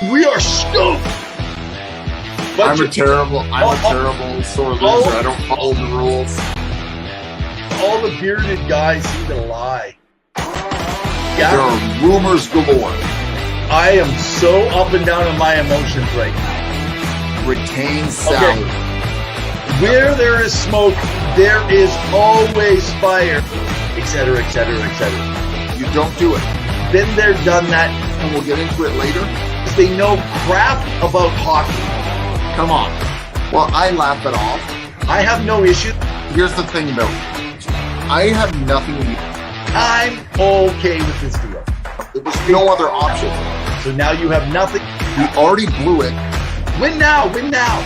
We are stoked. I'm a terrible sore loser. I don't follow the rules. All the bearded guys seem to lie. There are rumors galore. I am so up and down in my emotions right now. Retain salary. Okay. Where there is smoke, there is always fire, etc., etc., etc. You don't do it. Been there, done that. And we'll get into it later. They know crap about hockey. Come on. Well, I laugh it off. I have no issue. Here's the thing, though. I have nothing to do. I'm okay with this deal. There was no other option. So now you have nothing. You already blew it. Win now, win now.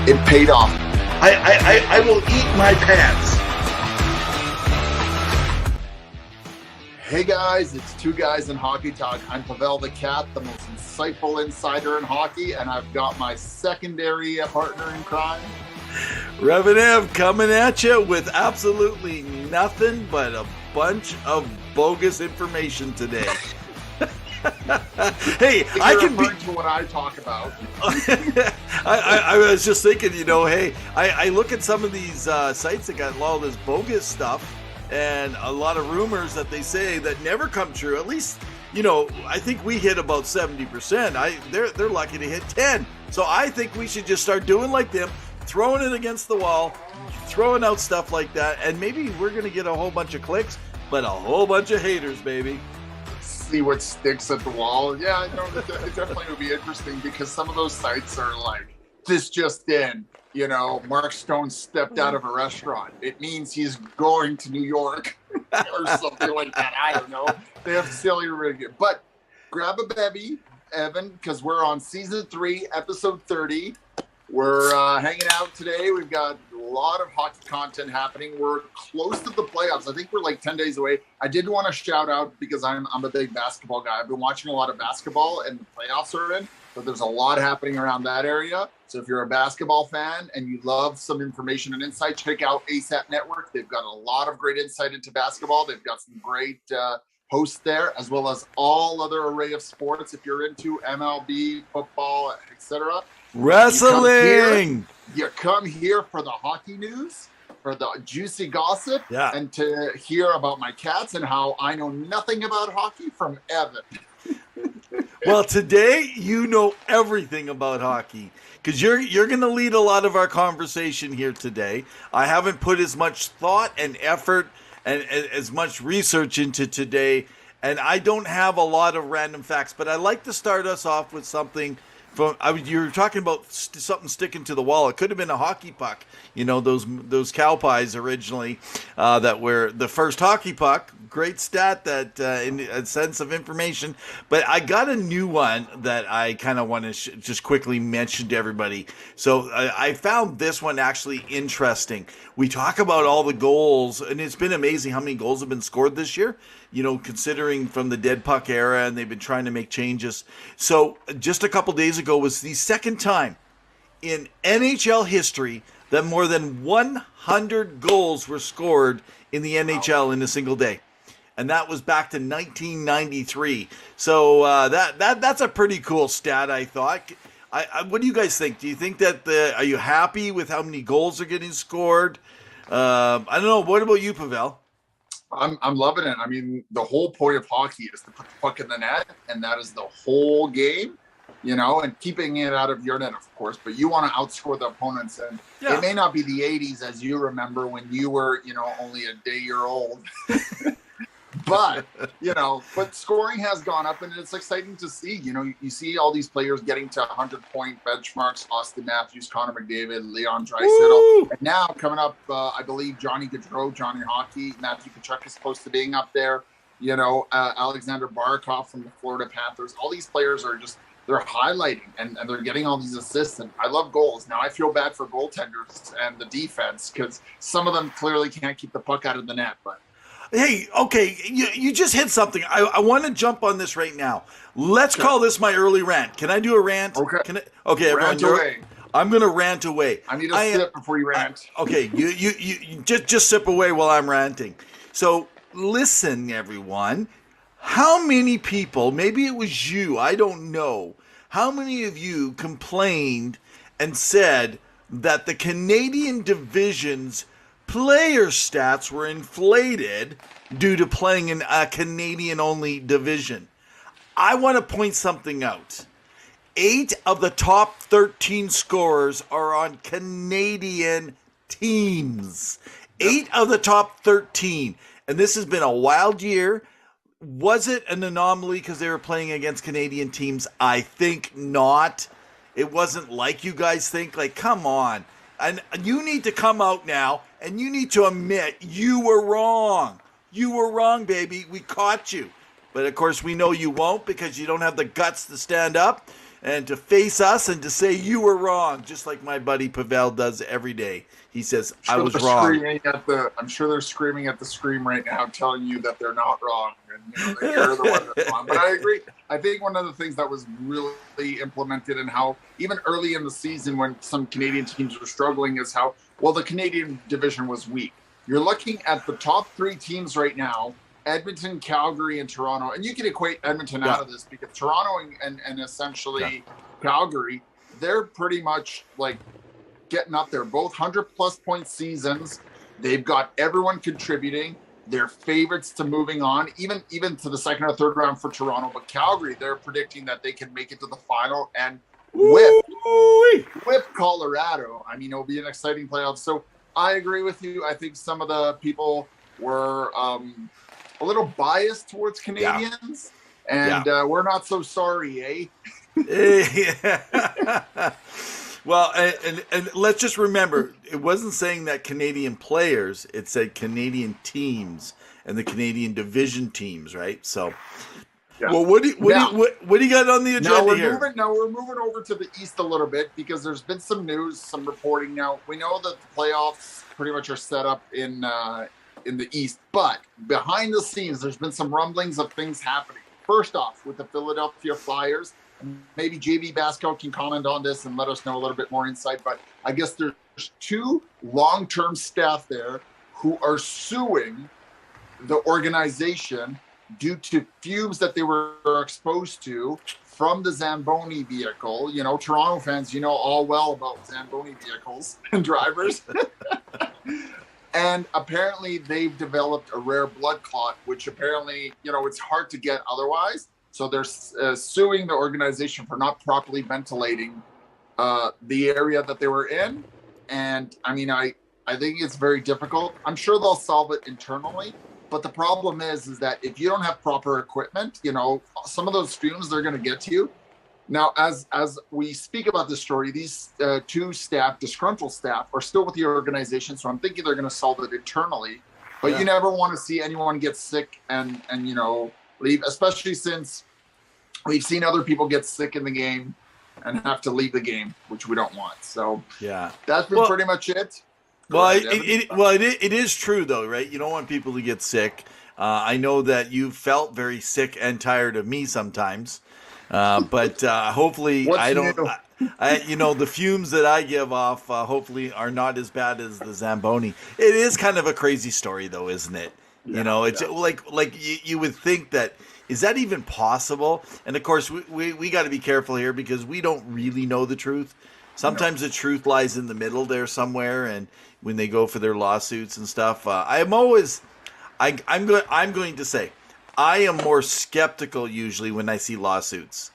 It paid off. I will eat my pants. Hey guys, it's Two Guys in Hockey Talk. I'm Pavel the Cat, the most insightful insider in hockey, and I've got my secondary partner in crime. Rev and Ev coming at you with absolutely nothing but a bunch of bogus information today. Hey, I can be to what I talk about. I was just thinking, hey, I look at some of these sites that got all this bogus stuff and a lot of rumors that they say that never come true. At least, I think we hit about 70%. They're lucky to hit 10. So I think we should just start doing like them, throwing it against the wall, throwing out stuff like that, and maybe we're going to get a whole bunch of clicks, but a whole bunch of haters, baby. See what sticks at the wall. Yeah, it definitely would be interesting because some of those sites are like, this just in, Mark Stone stepped out of a restaurant. It means he's going to New York or something like that. I don't know. They have silly rigging. But grab a bevy, Evan, because we're on season 3, episode 30. We're hanging out today. We've got a lot of hockey content happening. We're close to the playoffs. I think we're like 10 days away. I did want to shout out because I'm a big basketball guy. I've been watching a lot of basketball and the playoffs are in, but there's a lot happening around that area. So if you're a basketball fan and you love some information and insight, check out ASAP Network. They've got a lot of great insight into basketball. They've got some great hosts there, as well as all other array of sports. If you're into MLB, football, etc. Wrestling. You come here for the hockey news, for the juicy gossip, and to hear about my cats and how I know nothing about hockey from Evan. Well, today you know everything about hockey because you're going to lead a lot of our conversation here today. I haven't put as much thought and effort and as much research into today, and I don't have a lot of random facts, but I like to start us off with something. You were talking about something sticking to the wall. It could have been a hockey puck. Those cow pies originally that were the first hockey puck. Great stat that in a sense of information. But I got a new one that I kind of want to just quickly mention to everybody. So I found this one actually interesting. We talk about all the goals, and it's been amazing how many goals have been scored this year. Considering from the dead puck era, and they've been trying to make changes. So just a couple days ago was the second time in NHL history that more than 100 goals were scored in the NHL in a single day. And that was back to 1993. So that's a pretty cool stat, I thought. What do you guys think? Do you think that are you happy with how many goals are getting scored? I don't know. What about you, Pavel? I'm loving it. I mean, the whole point of hockey is to put the puck in the net, and that is the whole game, and keeping it out of your net, of course, but you want to outscore the opponents. And it may not be the 80s as you remember when you were, only a day-year-old. But, but scoring has gone up, and it's exciting to see. You see all these players getting to 100-point benchmarks: Austin Matthews, Connor McDavid, Leon Draisaitl. And now coming up, I believe Johnny Gaudreau, Johnny Hockey, Matthew Tkachuk is close to being up there. Alexander Barkov from the Florida Panthers. All these players are they're highlighting, and they're getting all these assists. And I love goals. Now, I feel bad for goaltenders and the defense because some of them clearly can't keep the puck out of the net, but hey, okay, you just hit something. I want to jump on this right now. Let's call this my early rant. Can I do a rant? Okay. Okay, rant away. I'm going to rant away. I need a sip before you rant. Okay, you just sip away while I'm ranting. So listen, everyone. How many people, maybe it was you, I don't know, how many of you complained and said that the Canadian division's player stats were inflated due to playing in a Canadian-only division? I want to point something out. 8 of the top 13 scorers are on Canadian teams. 8 of the top 13. And this has been a wild year. Was it an anomaly because they were playing against Canadian teams? I think not. It wasn't like you guys think. Like, come on. And you need to come out now and you need to admit you were wrong. You were wrong, baby. We caught you. But of course, we know you won't because you don't have the guts to stand up and to face us and to say you were wrong, just like my buddy Pavel does every day. He says, I was wrong. I'm sure they're screaming at the screen right now, telling you that they're not wrong. And they're the one that's wrong. But I agree. I think one of the things that was really implemented and how even early in the season when some Canadian teams were struggling is how, well, the Canadian division was weak. You're looking at the top 3 teams right now, Edmonton, Calgary, and Toronto. And you can equate Edmonton out of this because Toronto and essentially Calgary, they're pretty much like getting up there. Both 100-plus point seasons. They've got everyone contributing. They're favorites to moving on, even to the second or third round for Toronto. But Calgary, they're predicting that they can make it to the final and whip Colorado. I mean, it'll be an exciting playoff. So I agree with you. I think some of the people were a little biased towards Canadians, and we're not so sorry, eh? Well, and let's just remember, it wasn't saying that Canadian players, it said Canadian teams and the Canadian division teams, right? So, well, what do you got on the agenda here? We're moving over to the East a little bit because there's been some news, some reporting now. We know that the playoffs pretty much are set up in the East, but behind the scenes, there's been some rumblings of things happening. First off, with the Philadelphia Flyers, maybe JB Basco can comment on this and let us know a little bit more insight, but I guess there's 2 long-term staff there who are suing the organization due to fumes that they were exposed to from the Zamboni vehicle. You know, Toronto fans, you know all well about Zamboni vehicles and drivers. And apparently they've developed a rare blood clot, which apparently, you know, it's hard to get otherwise. So they're suing the organization for not properly ventilating the area that they were in. And I mean, I think it's very difficult. I'm sure they'll solve it internally. But the problem is that if you don't have proper equipment, you know, some of those fumes, they're going to get to you. Now, as we speak about this story, these 2 staff, disgruntled staff, are still with the organization. So I'm thinking they're going to solve it internally. But you never want to see anyone get sick and you know, leave, especially since we've seen other people get sick in the game and have to leave the game, which we don't want. So that's been pretty much it. Well, it is true though, right? You don't want people to get sick. I know that you felt very sick and tired of me sometimes. But hopefully I don't, you know, the fumes that I give off, hopefully are not as bad as the Zamboni. It is kind of a crazy story though, isn't it? You know, it's like you would think that, is that even possible? And of course we got to be careful here because we don't really know the truth. Sometimes the truth lies in the middle there somewhere. And when they go for their lawsuits and stuff, I'm going to say, I am more skeptical usually when I see lawsuits.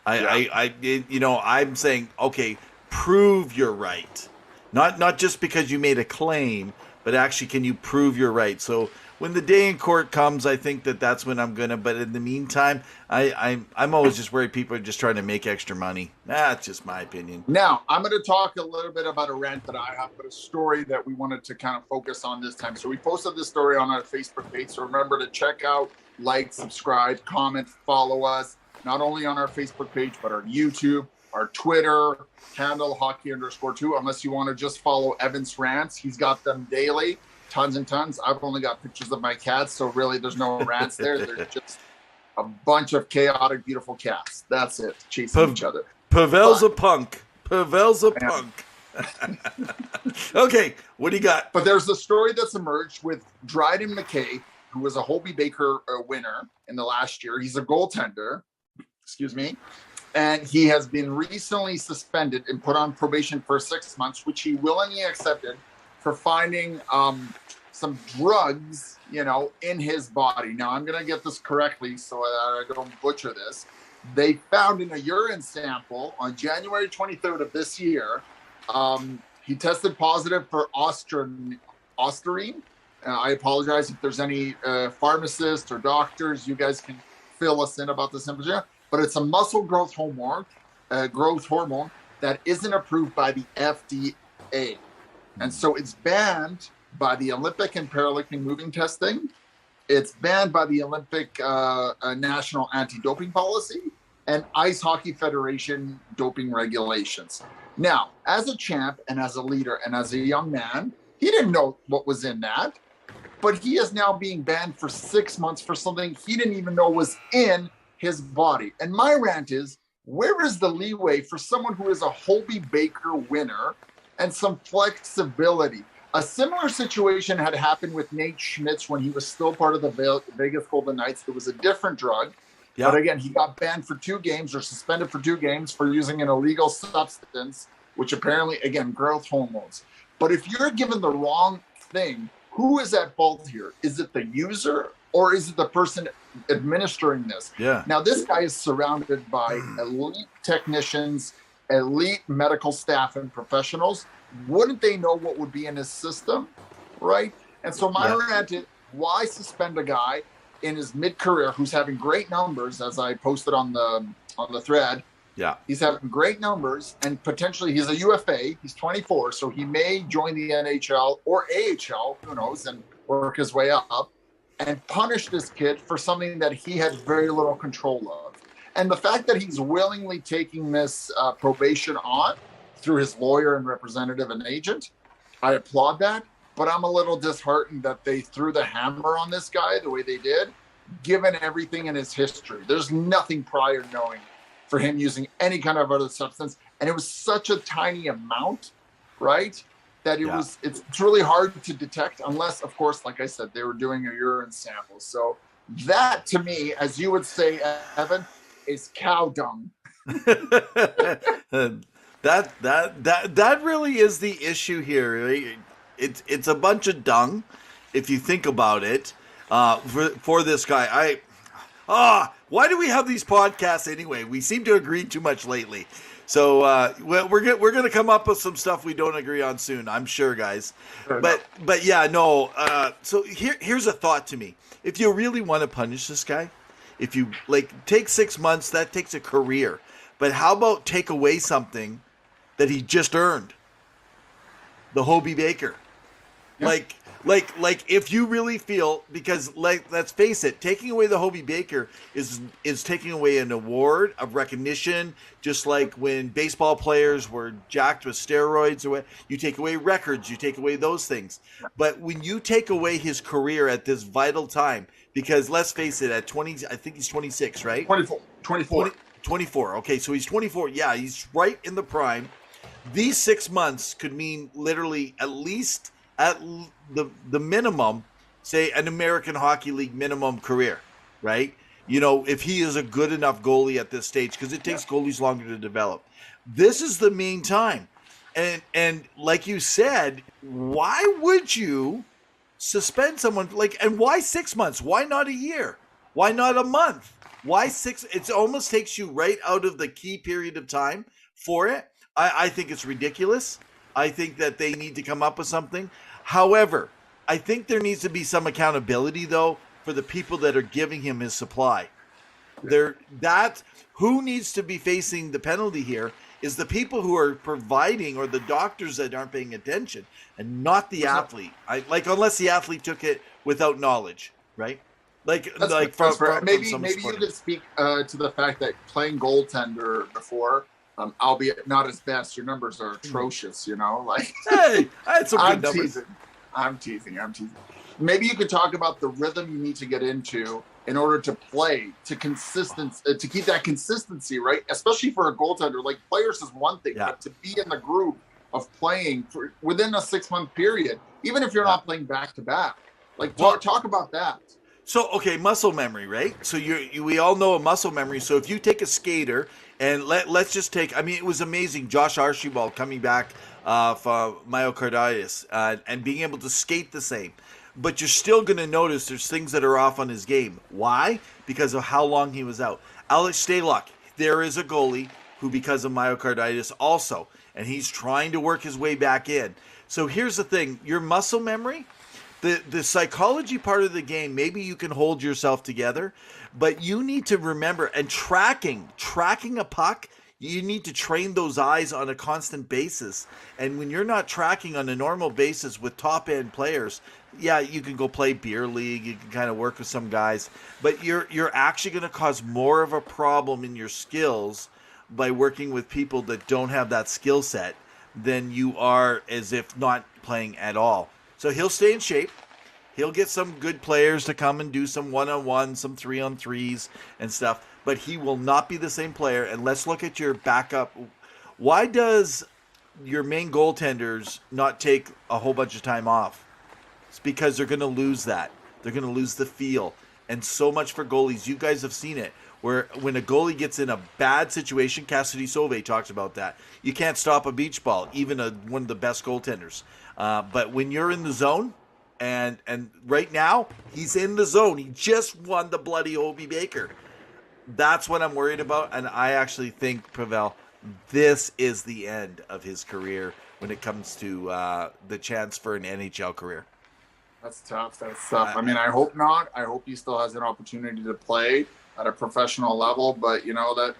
I'm saying, okay, prove you're right. Not just because you made a claim, but actually, can you prove you're right? So when the day in court comes, I think that's when I'm gonna. But in the meantime, I'm always just worried people are just trying to make extra money. That's just my opinion. Now I'm going to talk a little bit about a rant that I have, but a story that we wanted to kind of focus on this time. So we posted this story on our Facebook page. So remember to check out, like, subscribe, comment, follow us, not only on our Facebook page, but our YouTube, our Twitter handle, hockey_2, unless you want to just follow Evan's rants. He's got them daily, tons and tons. I've only got pictures of my cats, so really there's no rants there. They're just a bunch of chaotic, beautiful cats. That's it, chasing each other. Pavel's a punk. Pavel's a punk. Okay, what do you got? But there's the story that's emerged with Dryden McKay, who was a Hobey Baker winner in the last year. He's a goaltender, excuse me. And he has been recently suspended and put on probation for 6 months, which he willingly accepted, for finding some drugs, in his body. Now, I'm going to get this correctly so that I don't butcher this. They found in a urine sample on January 23rd of this year, he tested positive for ostarine. I apologize if there's any pharmacists or doctors. You guys can fill us in about this information. But it's a muscle growth hormone that isn't approved by the FDA. And so it's banned by the Olympic and Paralympic moving testing. It's banned by the Olympic National Anti-Doping Policy and Ice Hockey Federation doping regulations. Now, as a champ and as a leader and as a young man, he didn't know what was in that, but he is now being banned for 6 months for something he didn't even know was in his body. And my rant is, where is the leeway for someone who is a Hobie Baker winner and some flexibility? A similar situation had happened with Nate Schmitz when he was still part of the Vegas Golden Knights. There was a different drug. Yeah. But again, he got banned for 2 games or suspended for 2 games for using an illegal substance, which apparently, again, growth hormones. But if you're given the wrong thing, who is at fault here? Is it the user or is it the person administering this? Yeah. Now, this guy is surrounded by elite technicians, elite medical staff and professionals. Wouldn't they know what would be in his system, right? And so my rant is, why suspend a guy in his mid-career who's having great numbers, as I posted on the thread? Yeah. He's having great numbers, and potentially he's a UFA. He's 24, so he may join the NHL or AHL, who knows, and work his way up, and punish this kid for something that he had very little control of. And the fact that he's willingly taking this probation on through his lawyer and representative and agent, I applaud that. But I'm a little disheartened that they threw the hammer on this guy the way they did, given everything in his history. There's nothing prior knowing for him using any kind of other substance. And it was such a tiny amount, right? That it's really hard to detect unless, of course, like I said, they were doing a urine sample. So that, to me, as you would say, Evan, is cow dung. That really is the issue here. Right? It's a bunch of dung, if you think about it. For this guy, why do we have these podcasts anyway? We seem to agree too much lately. So we're going to come up with some stuff we don't agree on soon, I'm sure, guys. But yeah, no. So here's a thought to me. If you really want to punish this guy, if you take 6 months, that takes a career. But how about take away something that he just earned? The Hobie Baker. Yeah. Like if you really feel, because let's face it, taking away the Hobie Baker is taking away an award of recognition, just like when baseball players were jacked with steroids, or you take away records, you take away those things. But when you take away his career at this vital time, because let's face it, at 20, I think he's 26, right? 24. Okay, so he's 24. Yeah, he's right in the prime. These 6 months could mean literally at least at the minimum, say an American Hockey League minimum career, right? If he is a good enough goalie at this stage, because it takes goalies longer to develop. This is the main time. And like you said, why would you suspend someone and why 6 months? Why not a year? Why not a month? Why 6? It almost takes you right out of the key period of time for it. I think it's ridiculous. I think that they need to come up with something. However, I think there needs to be some accountability, though, for the people that are giving him his supply. Who needs to be facing the penalty here is the people who are providing, or the doctors that aren't paying attention, and not the athlete. Unless the athlete took it without knowledge, right? Maybe you could speak to the fact that playing goaltender before, albeit not his best, your numbers are atrocious. Hey, I had some good numbers. I'm teasing. Maybe you could talk about the rhythm you need to get into in order to play to keep that consistency, right? Especially for a goaltender. Players is one thing, but to be in the groove of playing within a 6 month period, even if you're not playing back to back, talk about that. So, okay, muscle memory, right? So we all know a muscle memory. So if you take a skater and let's just take, I mean, it was amazing. Josh Archibald coming back from myocarditis and being able to skate the same. But you're still going to notice there's things that are off on his game. Why? Because of how long he was out. Alex Stalock, there is a goalie who, because of myocarditis, also, and he's trying to work his way back in. So here's the thing: your muscle memory. The psychology part of the game, maybe you can hold yourself together, but you need to remember, and tracking a puck, you need to train those eyes on a constant basis. And when you're not tracking on a normal basis with top end players, yeah, you can go play beer league, you can kind of work with some guys, but you're actually going to cause more of a problem in your skills by working with people that don't have that skill set than you are as if not playing at all. So he'll stay in shape. He'll get some good players to come and do some one-on-one, some 3-on-3s and stuff. But he will not be the same player. And let's look at your backup. Why does your main goaltenders not take a whole bunch of time off? It's because they're going to lose that. They're going to lose the feel. And so much for goalies. You guys have seen it. Where when a goalie gets in a bad situation, Cassidy Sauvé talks about that. You can't stop a beach ball, even one of the best goaltenders. But when you're in the zone, and right now he's in the zone. He just won the bloody Hobie Baker. That's what I'm worried about, and I actually think, Pavel, this is the end of his career when it comes to the chance for an NHL career. That's tough. I mean, I hope not. I hope he still has an opportunity to play at a professional level, but you know that.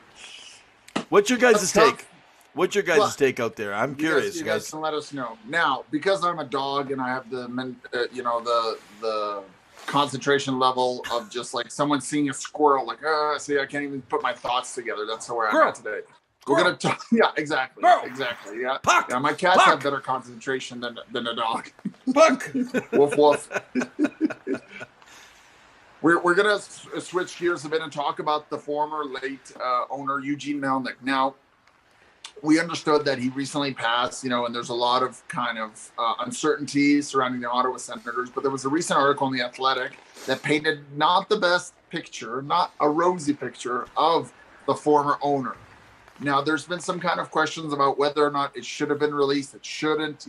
What's your guys' take? What's your guys' take out there? I'm curious. You guys can let us know. Now, because I'm a dog and I have the concentration level of just like someone seeing a squirrel, like, see, I can't even put my thoughts together. That's where I'm at today. We're going to talk. Yeah, exactly. Exactly. Yeah. Puck. Yeah, my cats have better concentration than a dog. Puck. Woof, woof. We're going to switch gears a bit and talk about the former late owner, Eugene Melnyk. Now, we understood that he recently passed, and there's a lot of kind of uncertainty surrounding the Ottawa Senators. But there was a recent article in The Athletic that painted not the best picture, not a rosy picture of the former owner. Now, there's been some kind of questions about whether or not it should have been released. It shouldn't,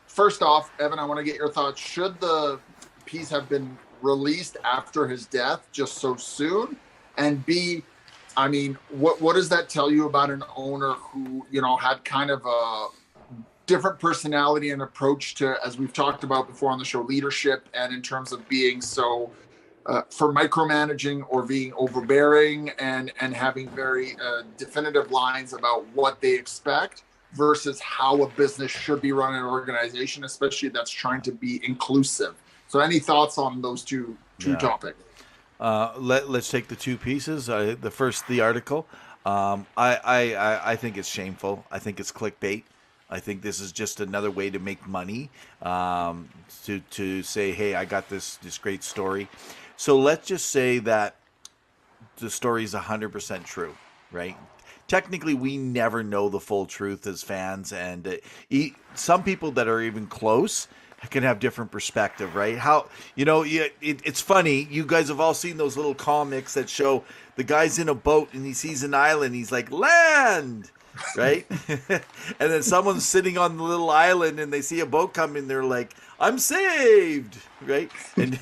First off, Evan, I want to get your thoughts. Should the piece have been released after his death just so soon? And B, I mean, what does that tell you about an owner who, had kind of a different personality and approach to, as we've talked about before on the show, leadership, and in terms of being so for micromanaging or being overbearing and having very definitive lines about what they expect versus how a business should be run in an organization, especially that's trying to be inclusive. So any thoughts on those two topics? Let's take the two pieces. The article. I think it's shameful. I think it's clickbait. I think this is just another way to make money. To say, hey, I got this great story. So let's just say that the story is 100% true, right? Technically, we never know the full truth as fans, and some people that are even close can have different perspective, right? It's funny. You guys have all seen those little comics that show the guy's in a boat and he sees an island. He's like, land, right? And then someone's sitting on the little island and they see a boat coming. They're like, I'm saved, right? And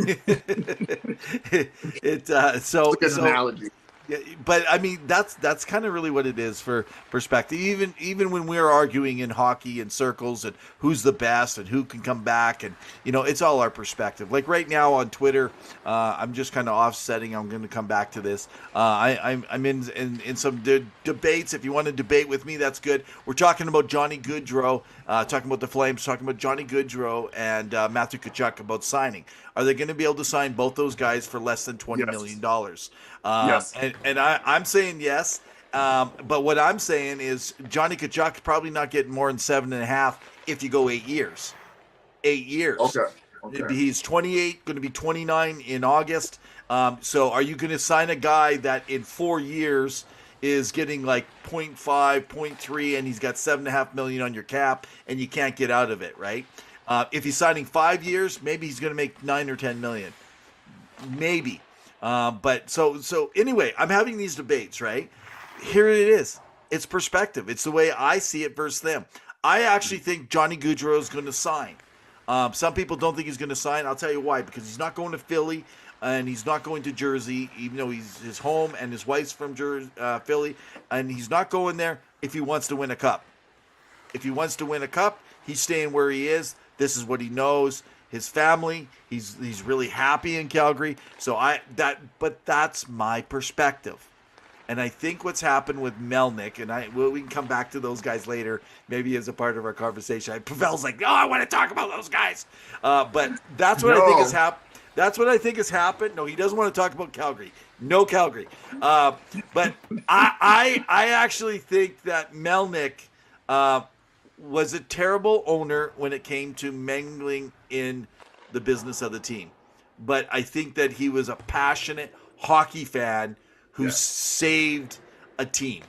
so analogy. Yeah, but I mean that's kind of really what it is for perspective. Even when we're arguing in hockey in circles and who's the best and who can come back, and it's all our perspective. Like right now on Twitter, I'm just kind of offsetting. I'm going to come back to this. I'm in some debates. If you want to debate with me, that's good. We're talking about Johnny Gaudreau, talking about the Flames, talking about Johnny Gaudreau and Matthew Tkachuk about signing. Are they going to be able to sign both those guys for less than $20 million? Yes. And I'm saying yes. But what I'm saying is Johnny Tkachuk probably not getting more than 7.5 if you go 8 years. 8 years. Okay. He's 28, going to be 29 in August. So are you going to sign a guy that in 4 years is getting like 0.5, 0.3, and he's got $7.5 million on your cap, and you can't get out of it, right? If he's signing 5 years, maybe he's going to make $9 or $10 million. maybe. But so anyway, I'm having these debates, right? Here it is. It's perspective. It's the way I see it versus them. I actually think Johnny Gaudreau is going to sign. Some people don't think he's going to sign. I'll tell you why. Because he's not going to Philly, and he's not going to Jersey, even though he's his home and his wife's from Philly, and he's not going there if he wants to win a cup. If he wants to win a cup, he's staying where he is. This is what he knows. His family, he's really happy in Calgary. But that's my perspective. And I think what's happened with Melnyk, and we can come back to those guys later, maybe as a part of our conversation. Pavel's like, I want to talk about those guys. But that's what I think has happened. That's what I think has happened. No, he doesn't want to talk about Calgary. No Calgary. But I actually think that Melnyk was a terrible owner when it came to mangling in the business of the team. But I think that he was a passionate hockey fan who saved a team.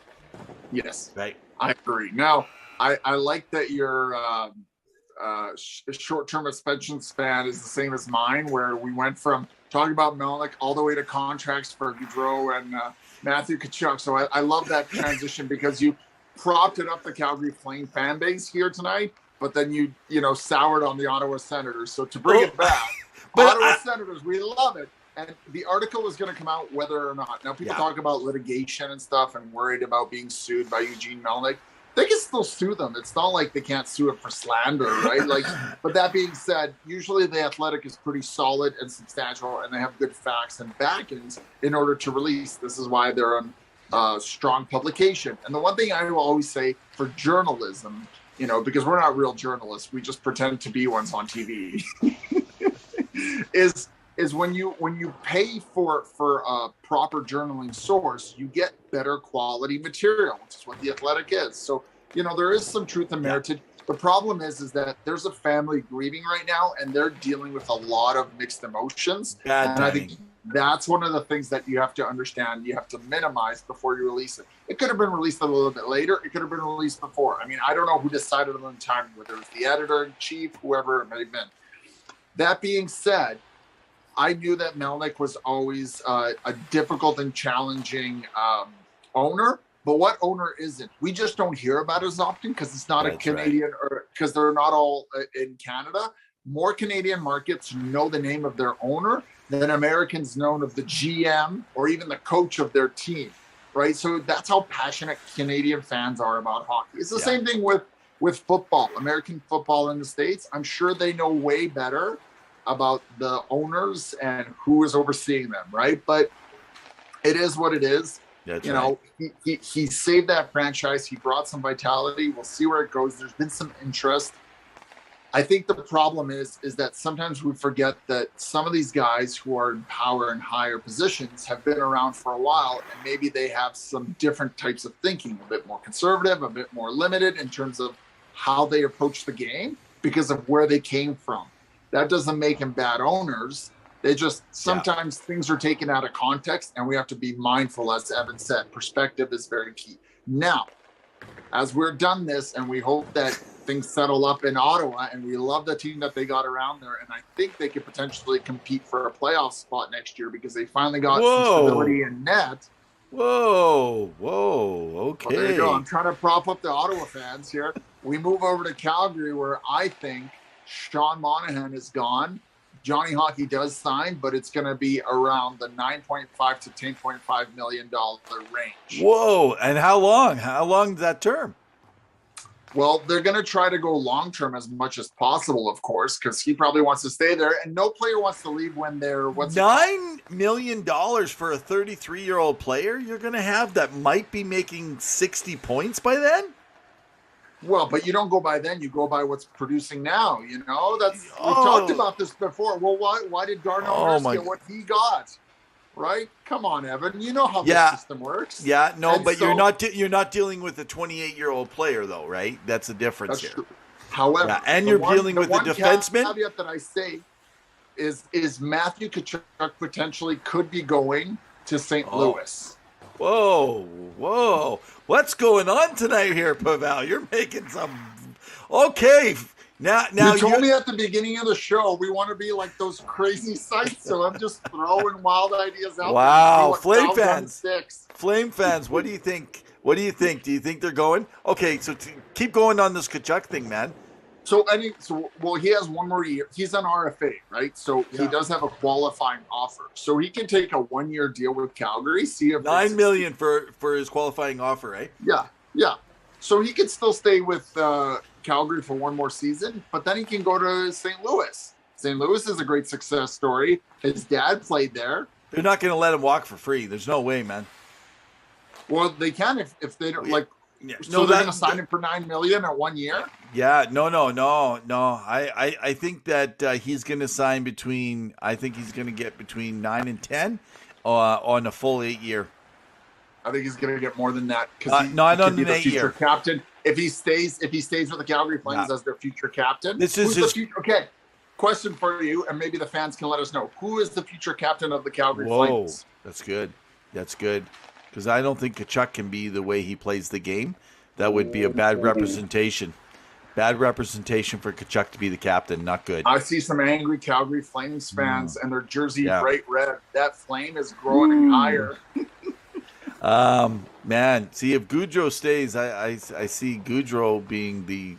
Yes. Right. I agree. Now, I like that your short-term suspension span is the same as mine, where we went from talking about Melnyk all the way to contracts for Gaudreau and Matthew Tkachuk. So I love that transition because you propped it up the Calgary Flames fan base here tonight, but then you soured on the Ottawa Senators. So to bring it back, Ottawa Senators, we love it. And the article is going to come out whether or not. Now, people talk about litigation and stuff and worried about being sued by Eugene Melnyk. They can still sue them. It's not like they can't sue it for slander, right? But that being said, usually the Athletic is pretty solid and substantial, and they have good facts and backings in order to release. This is why they're a strong publication. And the one thing I will always say for journalism, because we're not real journalists, we just pretend to be ones on TV, is when you pay for a proper journaling source, you get better quality material, which is what the Athletic is. So, there is some truth and merit to. The problem is that there's a family grieving right now, and they're dealing with a lot of mixed emotions. I think that's one of the things that you have to understand. You have to minimize before you release it. It could have been released a little bit later. It could have been released before. I mean, I don't know who decided on the time, whether it was the editor-in-chief, whoever it may have been. That being said, I knew that Melnyk was always a difficult and challenging owner, but what owner isn't? We just don't hear about it as often because it's not a Canadian, or because they're not all in Canada. More Canadian markets know the name of their owner than Americans know of the GM or even the coach of their team, right? So that's how passionate Canadian fans are about hockey. It's the same thing with football, American football in the States. I'm sure they know way better about the owners and who is overseeing them, right? But it is what it is. He saved that franchise. He brought some vitality. We'll see where it goes. There's been some interest. I think the problem is that sometimes we forget that some of these guys who are in power and higher positions have been around for a while, and maybe they have some different types of thinking, a bit more conservative, a bit more limited in terms of how they approach the game because of where they came from. That doesn't make them bad owners. They just, sometimes things are taken out of context, and we have to be mindful, as Evan said. Perspective is very key. Now, as we're done this, and we hope that things settle up in Ottawa, and we love the team that they got around there, and I think they could potentially compete for a playoff spot next year because they finally got some stability in net. Okay. Well, there you go. I'm trying to prop up the Ottawa fans here. We move over to Calgary, where I think Sean Monahan is gone. Johnny Hockey does sign, but it's going to be around the $9.5 to $10.5 million range. Whoa. And how long? How long is that term? Well, they're going to try to go long-term as much as possible, of course, because he probably wants to stay there. And no player wants to leave when they're... $9 million for a 33-year-old player you're going to have that might be making 60 points by then? Well, but you don't go by then. You go by what's producing now, you know? We've talked about this before. Well, why did Darnell get what he got? Right? Come on, Evan. You know how the system works. Yeah, no, and but you're not dealing with a 28-year-old player, though, right? That's the difference here. True. However, and you're dealing with a defenseman. The caveat that I say is Matthew Tkachuk potentially could be going to St. Louis. Whoa. What's going on tonight here, Pavel? You're making some... Okay, Now you told me at the beginning of the show we want to be like those crazy sites, so I'm just throwing wild ideas out wow, there. Flame fans. Flame fans, what do you think? What do you think? Do you think they're going? Okay, so keep going on this Tkachuk thing, man. So he has one more year. He's an RFA, right? So he does have a qualifying offer. So he can take a 1-year deal with Calgary. See if $9 million for his qualifying offer, right? Yeah. So he could still stay with Calgary for one more season, but then he can go to St. Louis. St. Louis is a great success story. His dad played there. They're not going to let him walk for free. There's no way, man. Well, they can if they don't like. Yeah. So they're going to sign him for $9 million at 1 year. Yeah, no. I think that he's going to sign between. I think he's going to get between 9 and 10 on a full 8 year. I think he's going to get more than that because not on be an the 8 future year captain. If he stays with the Calgary Flames as their future captain, this is the future. Okay, question for you, and maybe the fans can let us know who is the future captain of the Calgary Flames. That's good. Because I don't think Tkachuk can be the way he plays the game. That would be a bad representation. Bad representation for Tkachuk to be the captain. Not good. I see some angry Calgary Flames fans and their jersey bright red. That flame is growing higher. Man, see if Gaudreau stays, I see Gaudreau being the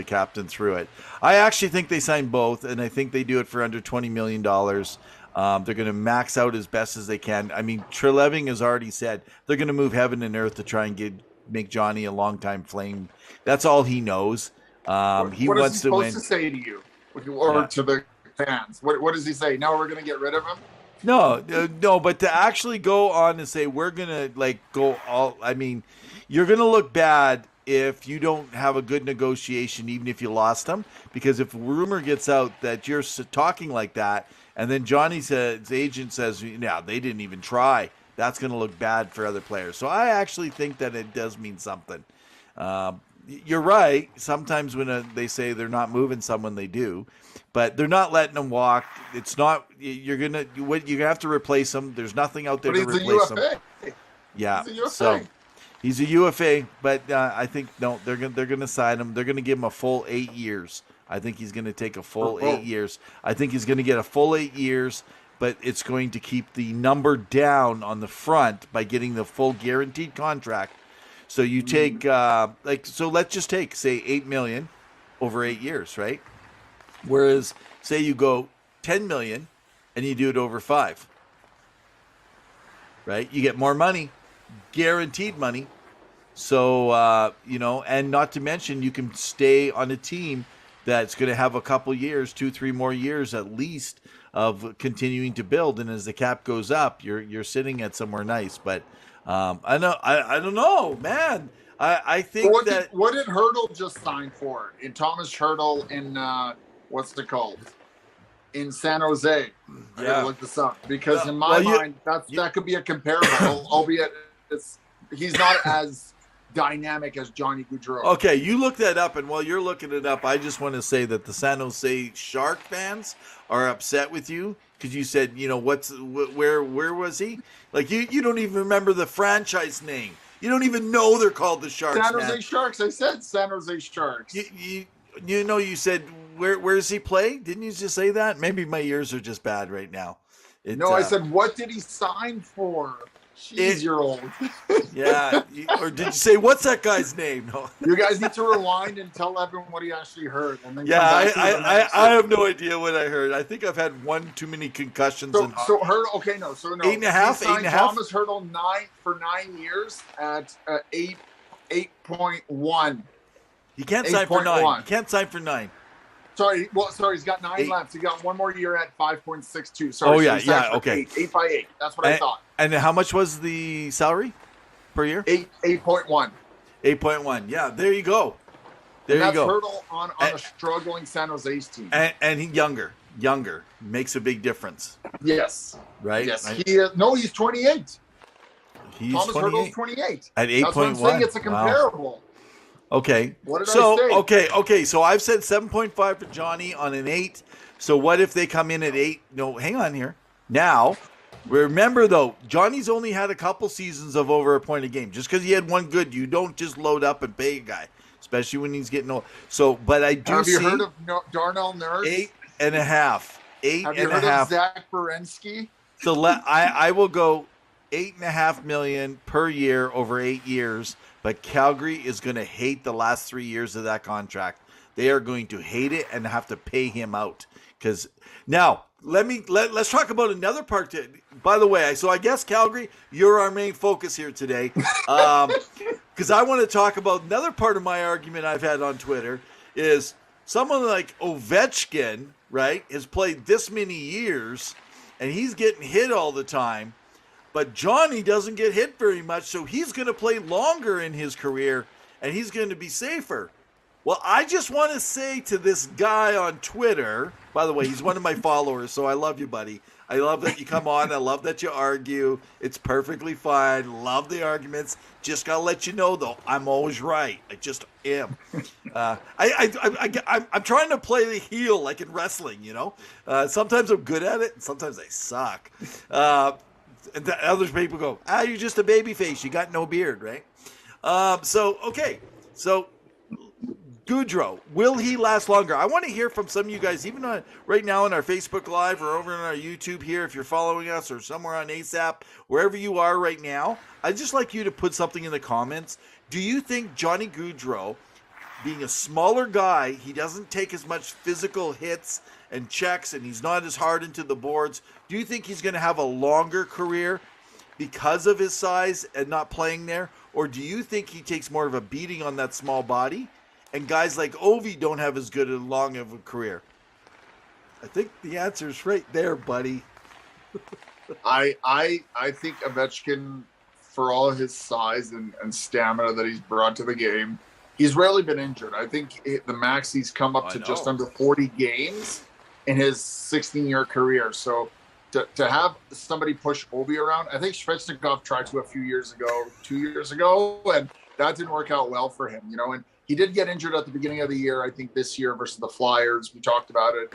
captain through it. I actually think they sign both, and I think they do it for under $20 million. They're going to max out as best as they can. I mean, Treleving has already said they're going to move heaven and earth to try and make Johnny a longtime Flame. That's all he knows. He wants to win. What is he supposed to say to you or to the fans? What does he say? No, we're going to get rid of him? No, but to actually go on and say we're going to go all, I mean, you're going to look bad if you don't have a good negotiation, even if you lost him, because if rumor gets out that you're talking like that, and then Johnny's agent says, yeah, they didn't even try, that's going to look bad for other players. So I actually think that it does mean something. You're right. Sometimes when they say they're not moving someone, they do, but they're not letting them walk. It's not, you're going to have to replace them. There's nothing out there to replace them. Yeah. So he's a UFA, but I think no, they're going to sign him. They're going to give him a full 8 years. I think he's going to take a full 8 years. I think he's going to get a full 8 years, but it's going to keep the number down on the front by getting the full guaranteed contract. So you take so let's just take say $8 million over 8 years, right? Whereas say you go $10 million and you do it over 5, right? You get more money, guaranteed money. So and not to mention you can stay on a team that's going to have a couple years, 2-3 more years at least of continuing to build. And as the cap goes up, you're sitting at somewhere nice. But I don't know, man. I think what did Hurdle just sign for? In Thomas Hurdle in what's it called? In San Jose. I gotta look this up because in my mind that could be a comparable, albeit he's not as dynamic as Johnny Gaudreau. Okay, you look that up, and while you're looking it up, I just want to say that the San Jose Shark fans are upset with you because you said, where was he? Like you don't even remember the franchise name. You don't even know they're called the Sharks. San Jose Sharks. I said San Jose Sharks. You said where does he play? Didn't you just say that? Maybe my ears are just bad right now. I said what did he sign for? Jeez, you're old. Yeah. Or did you say, what's that guy's name? No. You guys need to rewind and tell everyone what he actually heard. And then I have no idea what I heard. I think I've had one too many concussions. So Hurdle, okay, no. So no. 8.5. Thomas Hurdle 9 years at 8.1. He can't sign for 9. He can't sign for 9. Sorry, he's got 9 left. He got one more year at 5.62. Sorry. Oh, yeah, okay. 8 by 8. That's what I thought. And how much was the salary per year? 8.1. 8.1. Yeah, there you go. That's Hurdle on a struggling San Jose's team. And he younger makes a big difference. Yes. Right? Yes. He's 28. Thomas Hurdle's 28. At 8.1. That's what I'm saying. It's a comparable. Wow. Okay. What did I say? Okay. So I've said 7.5 for Johnny on an 8. So what if they come in at 8? No, hang on here. Now, remember though, Johnny's only had a couple seasons of over a point a game. Just because he had one good, you don't just load up and pay a guy. especially when he's getting old. So, but I do Have see you heard of Darnell Nurse? 8.5. Have you heard of Zach Berensky? So I will go 8.5 million per year over 8 years. But Calgary is going to hate the last 3 years of that contract. They are going to hate it and have to pay him out. Because now let's talk about another part. By the way, so I guess Calgary, you're our main focus here today. Because I want to talk about another part of my argument I've had on Twitter is someone like Ovechkin, right, has played this many years and he's getting hit all the time. But Johnny doesn't get hit very much, so he's going to play longer in his career, and he's going to be safer. Well, I just want to say to this guy on Twitter, by the way, he's one of my followers, so I love you, buddy. I love that you come on. I love that you argue. It's perfectly fine. Love the arguments. Just got to let you know, though, I'm always right. I just am. I'm trying to play the heel like in wrestling, you know. Sometimes I'm good at it, and sometimes I suck. And other people go, you're just a baby face. You got no beard, right? So Gaudreau, will he last longer? I want to hear from some of you guys, even right now on our Facebook Live or over on our YouTube here, if you're following us, or somewhere on ASAP, wherever you are right now. I'd just like you to put something in the comments. Do you think Johnny Gaudreau, being a smaller guy, he doesn't take as much physical hits and checks, and he's not as hard into the boards, do you think he's going to have a longer career because of his size and not playing there? Or do you think he takes more of a beating on that small body, and guys like Ovi don't have as good a long of a career? I think the answer is right there, buddy. I think Ovechkin, for all his size and stamina that he's brought to the game, he's rarely been injured. I think the max he's come up to just under 40 games in his 16-year career. So to have somebody push Ovi around, I think Svechnikov tried to a few years ago, 2 years ago, and that didn't work out well for him, you know. And he did get injured at the beginning of the year, I think this year versus the Flyers. We talked about it.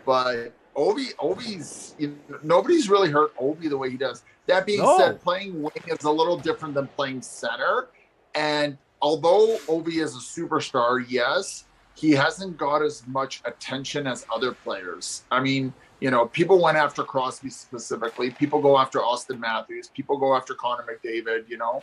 But Ovi's, you know, nobody's really hurt Ovi the way he does. That being said, playing wing is a little different than playing center. And although Ovi is a superstar, yes, he hasn't got as much attention as other players. I mean, you know, people went after Crosby specifically. People go after Austin Matthews. People go after Connor McDavid, you know.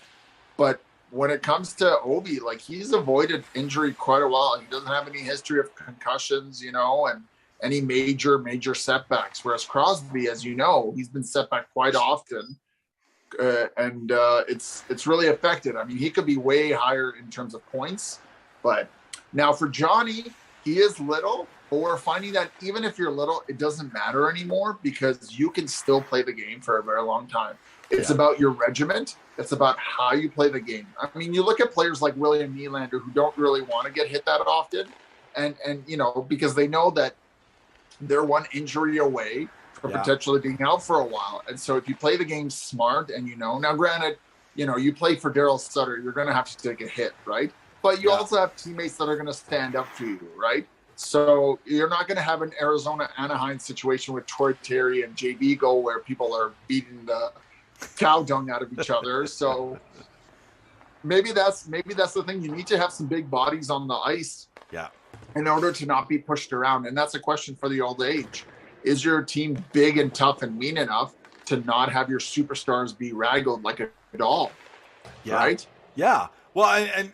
But when it comes to Ovi, like, he's avoided injury quite a while. He doesn't have any history of concussions, you know, and any major setbacks. Whereas Crosby, as you know, he's been set back quite often. And it's really affected. I mean, he could be way higher in terms of points. But now for Johnny, he is little. But we're finding that even if you're little, it doesn't matter anymore, because you can still play the game for a very long time. It's about your regiment. It's about how you play the game. I mean, you look at players like William Nylander, who don't really want to get hit that often. And you know, because they know that they're one injury away from potentially being out for a while. And so if you play the game smart and, you know, now granted, you know, you play for Daryl Sutter, you're going to have to take a hit, right? But you also have teammates that are going to stand up to you, right? So you're not going to have an Arizona-Anaheim situation with Troy Terry and Jay Beagle where people are beating the cow dung out of each other. So maybe that's the thing. You need to have some big bodies on the ice in order to not be pushed around. And that's a question for the old age. Is your team big and tough and mean enough to not have your superstars be raggled like a doll? Right? Yeah. Well, and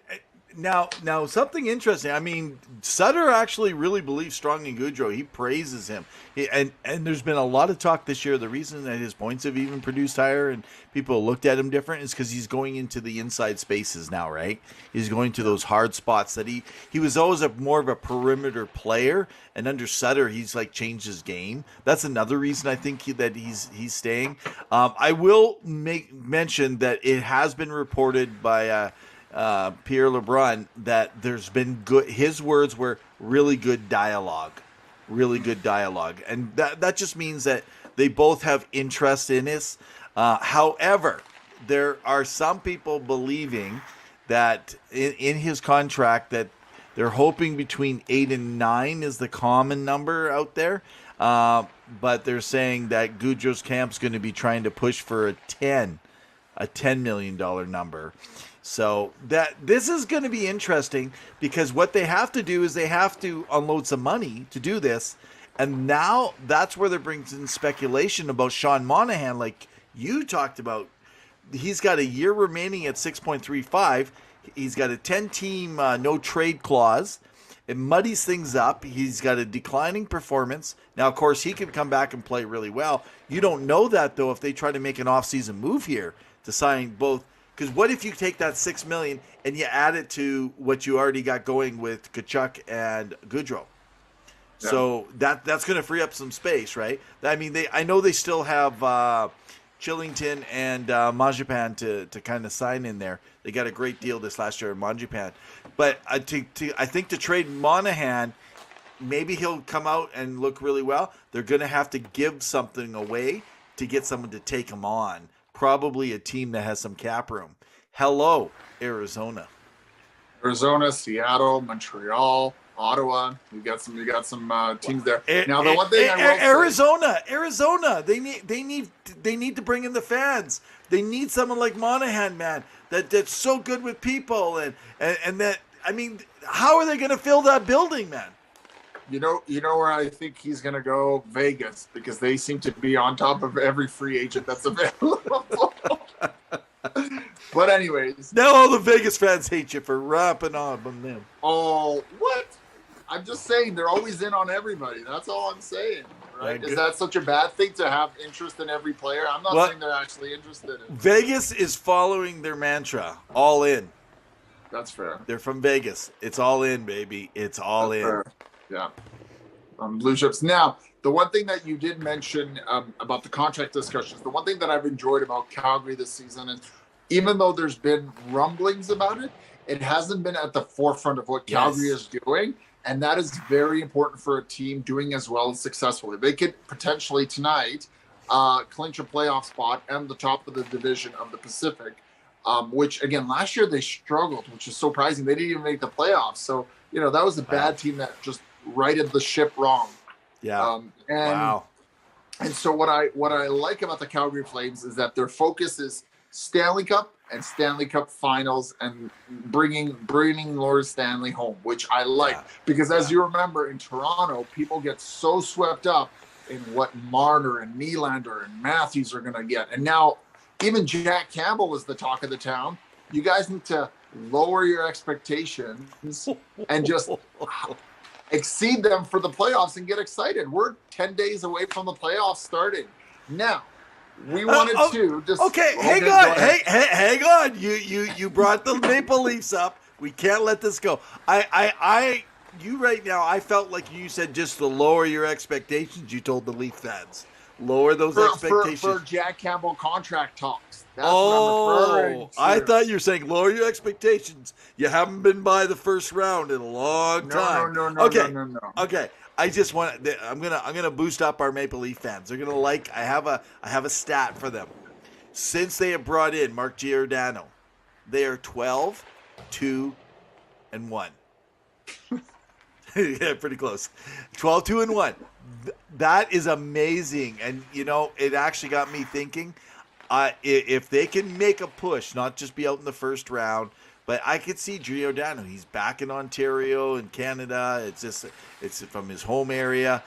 now something interesting. I mean, Sutter actually really believes strong in Gaudreau. He praises him. And there's been a lot of talk this year. The reason that his points have even produced higher and people looked at him different is because he's going into the inside spaces now, right? He's going to those hard spots that he was always more of a perimeter player. And under Sutter, he's like changed his game. That's another reason I think that he's staying. I will mention that it has been reported by Pierre LeBrun that there's been good. His words were really good dialogue, and that just means that they both have interest in this. However, there are some people believing that in his contract that they're hoping between 8 and 9 is the common number out there. But they're saying that Gaudreau's camp's going to be trying to push for a $10 million number. So this is going to be interesting because what they have to do is they have to unload some money to do this. And now that's where there brings in speculation about Sean Monahan, like you talked about. He's got a year remaining at 6.35. He's got a 10-team no trade clause. It muddies things up. He's got a declining performance. Now, of course, he could come back and play really well. You don't know that, though, if they try to make an offseason move here to sign both. Because what if you take that $6 million and you add it to what you already got going with Tkachuk and Goudreau? Yeah. So that's going to free up some space, right? I mean, I know they still have Chillington and Mangiapane to kind of sign in there. They got a great deal this last year in Mangiapane. But I think to trade Monahan, maybe he'll come out and look really well. They're going to have to give something away to get someone to take him on. Probably a team that has some cap room. Hello, Arizona. Arizona, Seattle, Montreal, Ottawa. You got some teams there. Now the one thing Arizona, they need to bring in the fans. They need someone like Monahan, man, that's so good with people and that, I mean, how are they going to fill that building, man? You know where I think he's going to go? Vegas, because they seem to be on top of every free agent that's available. But anyways, now all the Vegas fans hate you for rapping on them. Oh, what? I'm just saying they're always in on everybody. That's all I'm saying. Right? Is that such a bad thing to have interest in every player? I'm not saying they're actually interested in. Vegas is following their mantra, all in. That's fair. They're from Vegas. It's all in, baby. It's all in. Fair. Yeah. Blue chips. Now, the one thing that you did mention about the contract discussions, the one thing that I've enjoyed about Calgary this season is even though there's been rumblings about it, it hasn't been at the forefront of what Calgary is doing. And that is very important for a team doing as well as successfully. They could potentially tonight clinch a playoff spot and the top of the division of the Pacific, which, again, last year they struggled, which is surprising. They didn't even make the playoffs. So, that was a bad team that just righted the ship wrong. Yeah. And so what I like about the Calgary Flames is that their focus is Stanley Cup and Stanley Cup finals and bringing Lord Stanley home, which I like because as you remember in Toronto, people get so swept up in what Marner and Nylander and Matthews are going to get. And now even Jack Campbell is the talk of the town. You guys need to lower your expectations and just exceed them for the playoffs and get excited. We're 10 days away from the playoffs starting. Now, we wanted to just hang on. You brought the Maple Leafs up. We can't let this go. You right now, I felt like you said just to lower your expectations. You told the Leaf fans lower those expectations for Jack Campbell contract talks. That's what I'm referring to. I thought you were saying lower your expectations. You haven't been by the first round in a long time. No. Okay. I just want. I'm gonna boost up our Maple Leaf fans. They're gonna like. I have a stat for them. Since they have brought in Mark Giordano, they are 12, 2, and 1. Yeah, pretty close. 12, 2, and 1. That is amazing, and it actually got me thinking. If they can make a push, not just be out in the first round. But I could see Giordano. He's back in Ontario in Canada. It's from his home area.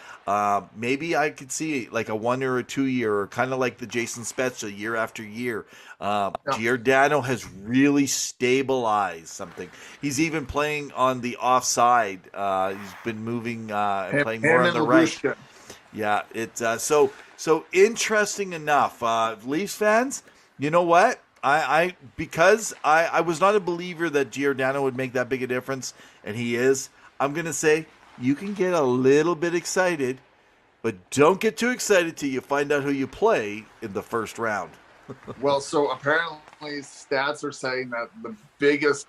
Maybe I could see like a 1 or a 2 year, or kind of like the Jason Spezza year after year. Giordano has really stabilized something. He's even playing on the offside. He's been moving and playing more on the right. Yeah, it's so interesting enough. Leafs fans, you know what? Because I was not a believer that Giordano would make that big a difference, and he is. I'm going to say you can get a little bit excited, but don't get too excited till you find out who you play in the first round. Well, so apparently stats are saying that the biggest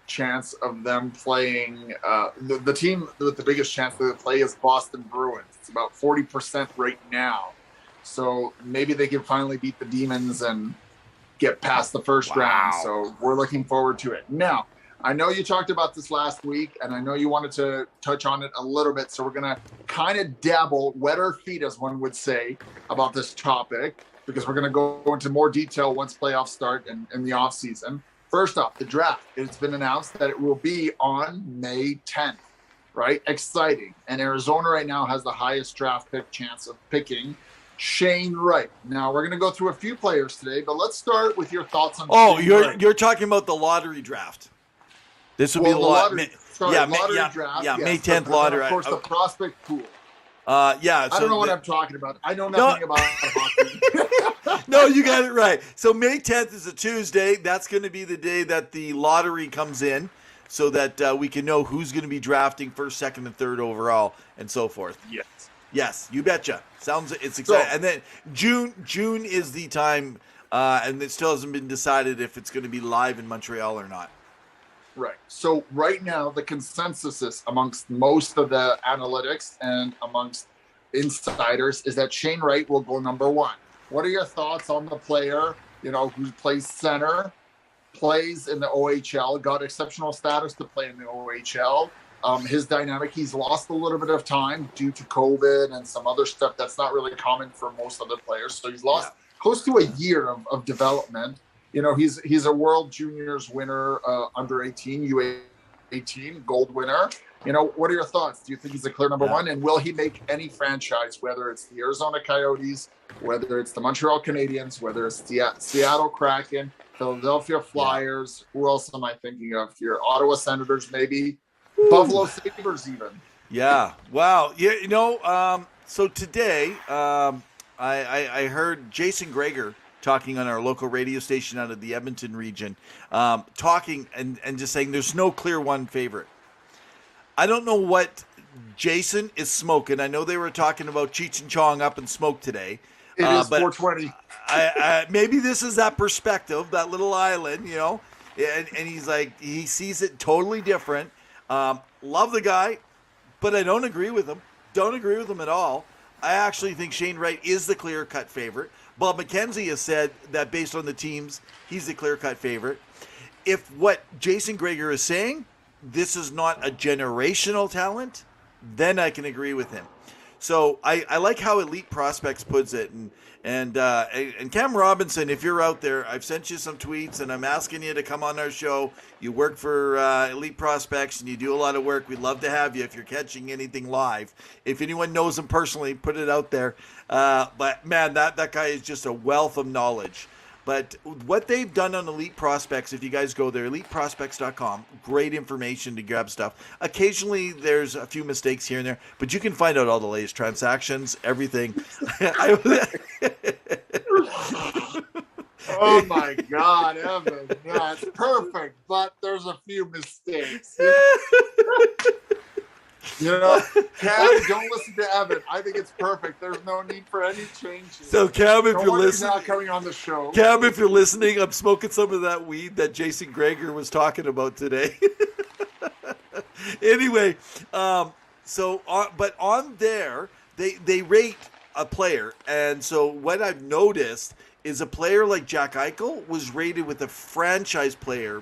chance of them playing, the team with the biggest chance to play is Boston Bruins. It's about 40% right now. So maybe they can finally beat the Demons and get past the first round. So we're looking forward to it. Now, I know you talked about this last week, and I know you wanted to touch on it a little bit. So we're going to kind of wet our feet, as one would say, about this topic, because we're going to go into more detail once playoffs start and in the off season. First off, the draft. It's been announced that it will be on May 10th, right? Exciting. And Arizona right now has the highest draft pick chance of picking Shane Wright. Now, we're going to go through a few players today, but let's start with your thoughts on Shane Wright. You're talking about the lottery draft. This would be the lottery draft. Yeah, yes, May 10th lottery. Of course, the prospect pool. Yeah. I don't know what I'm talking about. I know nothing about hockey. No, you got it right. So May 10th is a Tuesday. That's going to be the day that the lottery comes in so that we can know who's going to be drafting first, second, and third overall and so forth. Yes. Yes, you betcha. It's exciting. So, and then June is the time, and it still hasn't been decided if it's going to be live in Montreal or not. Right. So right now, the consensus is amongst most of the analytics and amongst insiders is that Shane Wright will go number one. What are your thoughts on the player, who plays center, plays in the OHL, got exceptional status to play in the OHL? His dynamic, he's lost a little bit of time due to COVID and some other stuff that's not really common for most other players. So he's lost close to a year of development. He's a World Juniors winner, under 18, U18 gold winner. What are your thoughts? Do you think he's a clear number one? And will he make any franchise, whether it's the Arizona Coyotes, whether it's the Montreal Canadiens, whether it's the Seattle Kraken, Philadelphia Flyers? Who else am I thinking of here? Ottawa Senators, maybe. Buffalo Sabres even. Yeah. Wow. Yeah. So today, I heard Jason Greger talking on our local radio station out of the Edmonton region, talking and just saying there's no clear one favorite. I don't know what Jason is smoking. I know they were talking about Cheech and Chong up in smoke today. It is 420. Maybe this is that perspective, that little island, and he's like, he sees it totally different. Love the guy, but I don't agree with him. Don't agree with him at all. I actually think Shane Wright is the clear-cut favorite. Bob McKenzie has said that based on the teams, he's the clear-cut favorite. If what Jason Greger is saying, this is not a generational talent, then I can agree with him. So I like how Elite Prospects puts it, and Cam Robinson, if you're out there, I've sent you some tweets, and I'm asking you to come on our show. You work for Elite Prospects, and you do a lot of work. We'd love to have you if you're catching anything live. If anyone knows him personally, put it out there. But man, that guy is just a wealth of knowledge. But what they've done on Elite Prospects, if you guys go there, eliteprospects.com, great information to grab stuff. Occasionally, there's a few mistakes here and there, but you can find out all the latest transactions, everything. Oh my God, Evan, that's perfect, but there's a few mistakes. Cam, don't listen to Evan. I think it's perfect. There's no need for any changes. So, Cam, if you're listening, not coming on the show. Cam, if you're listening, I'm smoking some of that weed that Jason Greger was talking about today. Anyway, but on there, they rate a player, and so what I've noticed is a player like Jack Eichel was rated with a franchise player,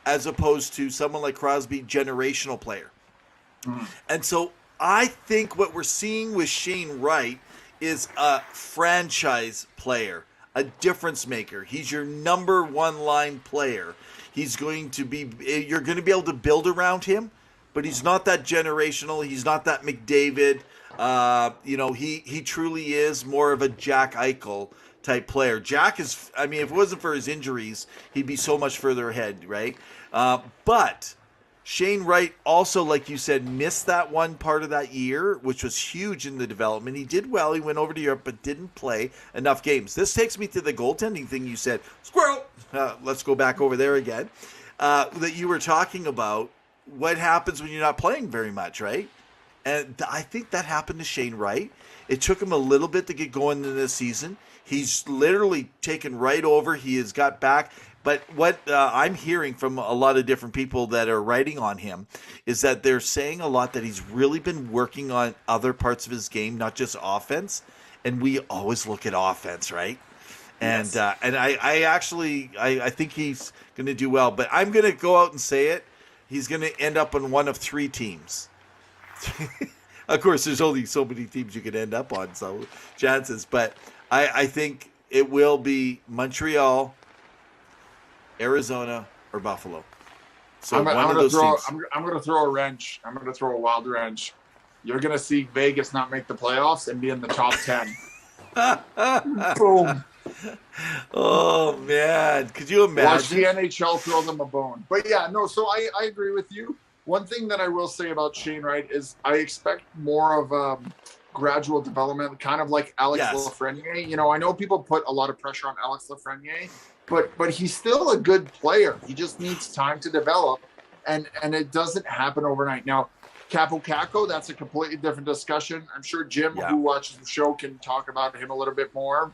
as opposed to someone like Crosby, generational player. And so I think what we're seeing with Shane Wright is a franchise player, a difference maker. He's your number one line player. He's going to be, you're going to be able to build around him, but he's not that generational. He's not that McDavid. He truly is more of a Jack Eichel type player. Jack is, if it wasn't for his injuries, he'd be so much further ahead, right? But Shane Wright also, like you said, missed that one part of that year, which was huge in the development. He did well. He went over to Europe, but didn't play enough games. This takes me to the goaltending thing you said. Squirrel! Let's go back over there again. That you were talking about what happens when you're not playing very much, right? And I think that happened to Shane Wright. It took him a little bit to get going in this season. He's literally taken right over. He has got back. But what I'm hearing from a lot of different people that are writing on him is that they're saying a lot that he's really been working on other parts of his game, not just offense. And we always look at offense, right? And Yes. And I think he's going to do well. But I'm going to go out and say it. He's going to end up on one of three teams. Of course, there's only so many teams you can end up on, so chances. But I think it will be Montreal, Arizona, or Buffalo. So I'm one of gonna those throw. teams. I'm gonna throw a wrench. I'm gonna throw a wild wrench. You're gonna see Vegas not make the playoffs and be in the top 10. Boom. Oh man, could you Watch the imagine? NHL throw them a bone. But yeah, no, so I agree with you. One thing that I will say about Shane Wright is I expect more of gradual development, kind of like Alex Yes. Lafreniere. You know, I know people put a lot of pressure on Alex Lafreniere, but he's still a good player. He just needs time to develop, and it doesn't happen overnight. Now, Capo Caco, that's a completely different discussion. I'm sure Jim, Yeah. who watches the show, can talk about him a little bit more.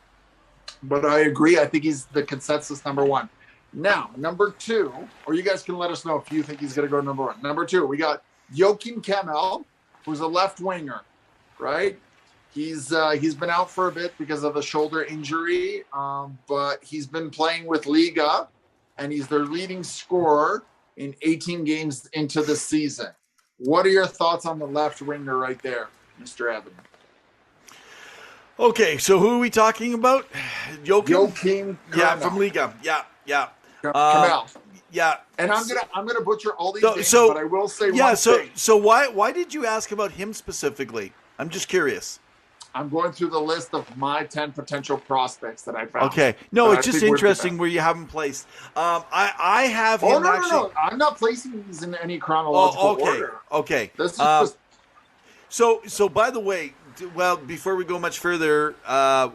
But I agree. I think he's the consensus number one. Now, number two, or you guys can let us know if you think he's going to go number one. Number two, we got Joakim Kemel, who's a left winger, right? He's been out for a bit because of a shoulder injury, but he's been playing with Liga, and he's their leading scorer in 18 games into the season. What are your thoughts on the left winger right there, Mr. Evan? Okay, so who are we talking about? Joakim Yeah, Kemel. from Liga. Yeah. Kemel. Yeah. And I'm gonna butcher all these names, So but I will say yeah. one thing. So why did you ask about him specifically? I'm just curious. I'm going through the list of my 10 potential prospects that I found. Okay. No, that it's I just think would be interesting best. where you haven't placed. I have Oh him no, actually. no! I'm not placing these in any chronological order. Okay. This is just So by the way, well, before we go much further,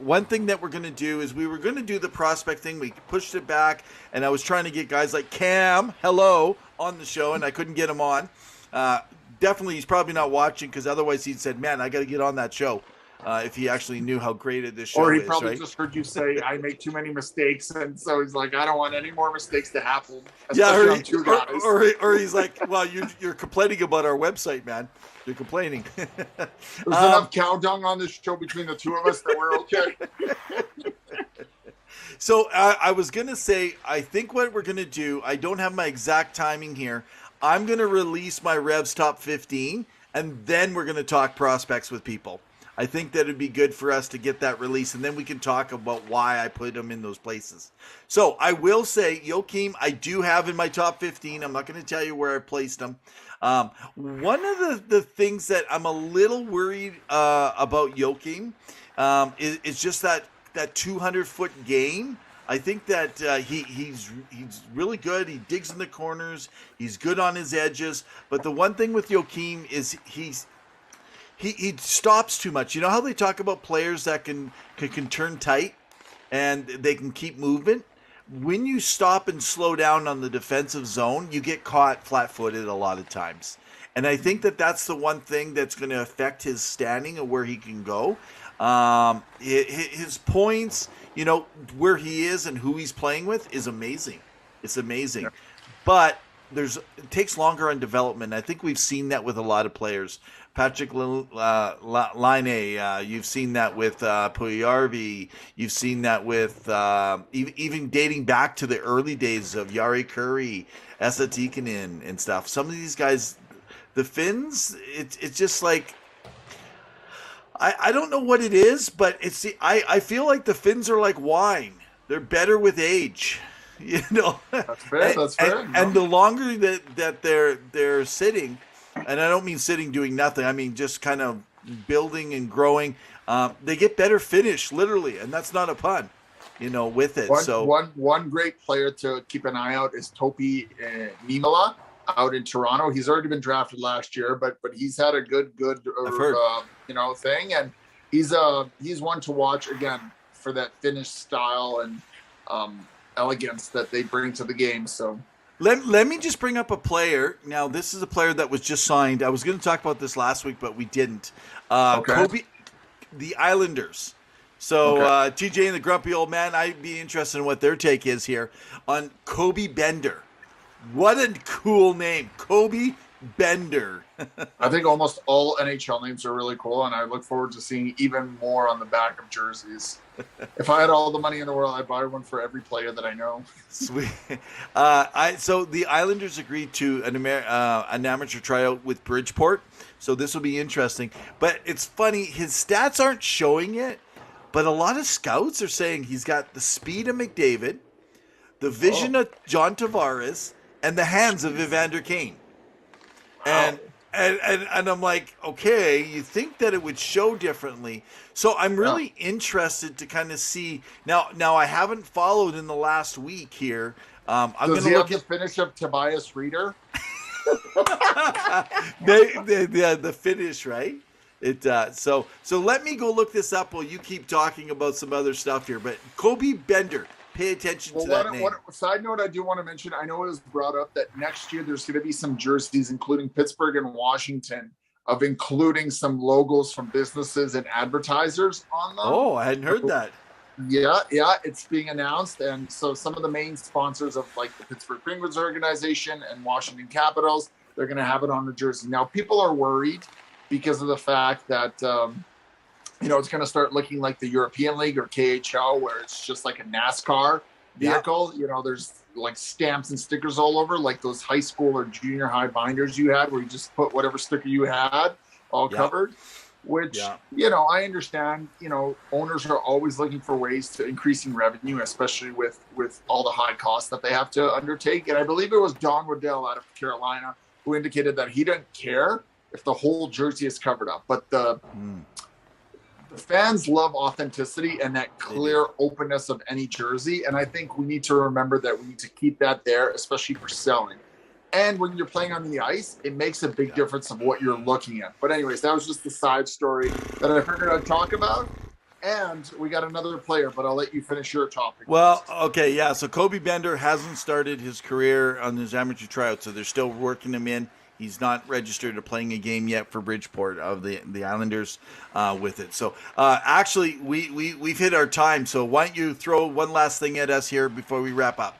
one thing that we're going to do is we were going to do the prospect thing. We pushed it back, and I was trying to get guys like Cam, on the show, and I couldn't get him on. Definitely, he's probably not watching because otherwise he'd said, man, I got to get on that show if he actually knew how great this show or he is, probably right? just heard you say I make too many mistakes, and so he's like, I don't want any more mistakes to happen. Yeah, Especially on two guys. or he's like, well, you're complaining about our website, man. You're complaining. There's enough cow dung on this show between the two of us that we're okay. So I was going to say, I think what we're going to do, I don't have my exact timing here. I'm going to release my Revs Top 15, and then we're going to talk prospects with people. I think that it'd be good for us to get that release, and then we can talk about why I put them in those places. So I will say, Joakim, I do have in my top 15. I'm not going to tell you where I placed them. One of the things that I'm a little worried about Joakim is just that 200-foot game. I think that he's really good. He digs in the corners. He's good on his edges. But the one thing with Joakim is he stops too much. You know how they talk about players that can turn tight and they can keep moving? When you stop and slow down on the defensive zone, you get caught flat-footed a lot of times. And I think that that's the one thing that's going to affect his standing and where he can go. His points, you know, where he is and who he's playing with is amazing. It's amazing. But it takes longer on development. I think we've seen that with a lot of players. Patrick Laine, you've seen that with Puyarvi. You've seen that with even dating back to the early days of Jari Kurri, Esa Tikkanen and stuff. Some of these guys, the Finns, it's just like, I don't know what it is, but I feel like the Finns are like wine. They're better with age. You know, That's fair. That's fair. And the longer that they're sitting, and I don't mean sitting doing nothing. I mean just kind of building and growing. They get better finish, literally, and that's not a pun. You know, with it. One great player to keep an eye out is Topi Niemela out in Toronto. He's already been drafted last year, but he's had a good thing, and he's one to watch again for that finish style and elegance that they bring to the game. So let me just bring up a player. Now, this is a player that was just signed. I was going to talk about this last week, but we didn't. Kobe, the Islanders. So TJ and the grumpy old man, I'd be interested in what their take is here on Kobe Bender. What a cool name, Kobe Bender. I think almost all NHL names are really cool, and I look forward to seeing even more on the back of jerseys. If I had all the money in the world, I'd buy one for every player that I know. Sweet. So the Islanders agreed to an amateur tryout with Bridgeport, so this will be interesting. But it's funny, his stats aren't showing it, but a lot of scouts are saying he's got the speed of McDavid, the vision of John Tavares and the hands of Evander Kane. And I'm like, okay, you think that it would show differently. So I'm really interested to kind of see. Now I haven't followed in the last week here. I'm going to look at the finish of Tobias Reeder. the finish, right? So let me go look this up while you keep talking about some other stuff here. But Kobe Bender, pay attention to that name. Side note, I do want to mention, I know it was brought up that next year there's going to be some jerseys, including Pittsburgh and Washington, of including some logos from businesses and advertisers on them. Oh, I hadn't heard that. Yeah, it's being announced. And so some of the main sponsors of like the Pittsburgh Penguins organization and Washington Capitals, they're going to have it on the jersey. Now, people are worried because of the fact that, it's going to start looking like the European League or KHL, where it's just like a NASCAR vehicle. Yeah. There's like stamps and stickers all over, like those high school or junior high binders you had, where you just put whatever sticker you had all covered. Which, I understand, owners are always looking for ways to increasing revenue, especially with all the high costs that they have to undertake. And I believe it was Don Waddell out of Carolina who indicated that he didn't care if the whole jersey is covered up. But the fans love authenticity and that clear openness of any jersey. And I think we need to remember that we need to keep that there, especially for selling. And when you're playing on the ice, it makes a big difference of what you're looking at. But anyways, that was just the side story that I figured I'd talk about. And we got another player, but I'll let you finish your topic. Well, okay, yeah. So Kobe Bender hasn't started his career on his amateur tryout, so they're still working him in. He's not registered or playing a game yet for Bridgeport of the Islanders with it. So actually, we've hit our time. So why don't you throw one last thing at us here before we wrap up?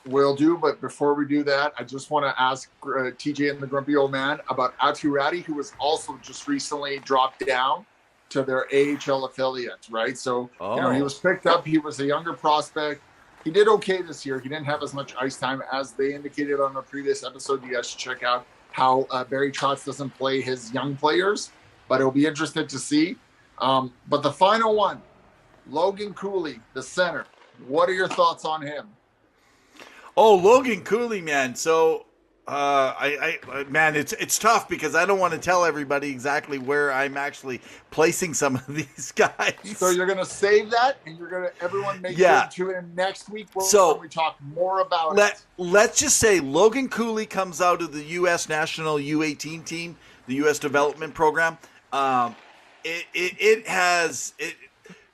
Will do, but before we do that, I just want to ask TJ and the Grumpy Old Man about Atu Ratty, who was also just recently dropped down to their AHL affiliate, right? So, he was picked up. He was a younger prospect. He did okay this year. He didn't have as much ice time as they indicated on the previous episode. You guys should check out how Barry Trotz doesn't play his young players, but it'll be interesting to see. But the final one, Logan Cooley, the center. What are your thoughts on him? Oh, Logan Cooley, man. So, it's tough because I don't want to tell everybody exactly where I'm actually placing some of these guys. So you're going to save that, and you're going to everyone make sure to tune in next week when we talk more about it. Let's just say Logan Cooley comes out of the U.S. National U18 team, the U.S. Development Program.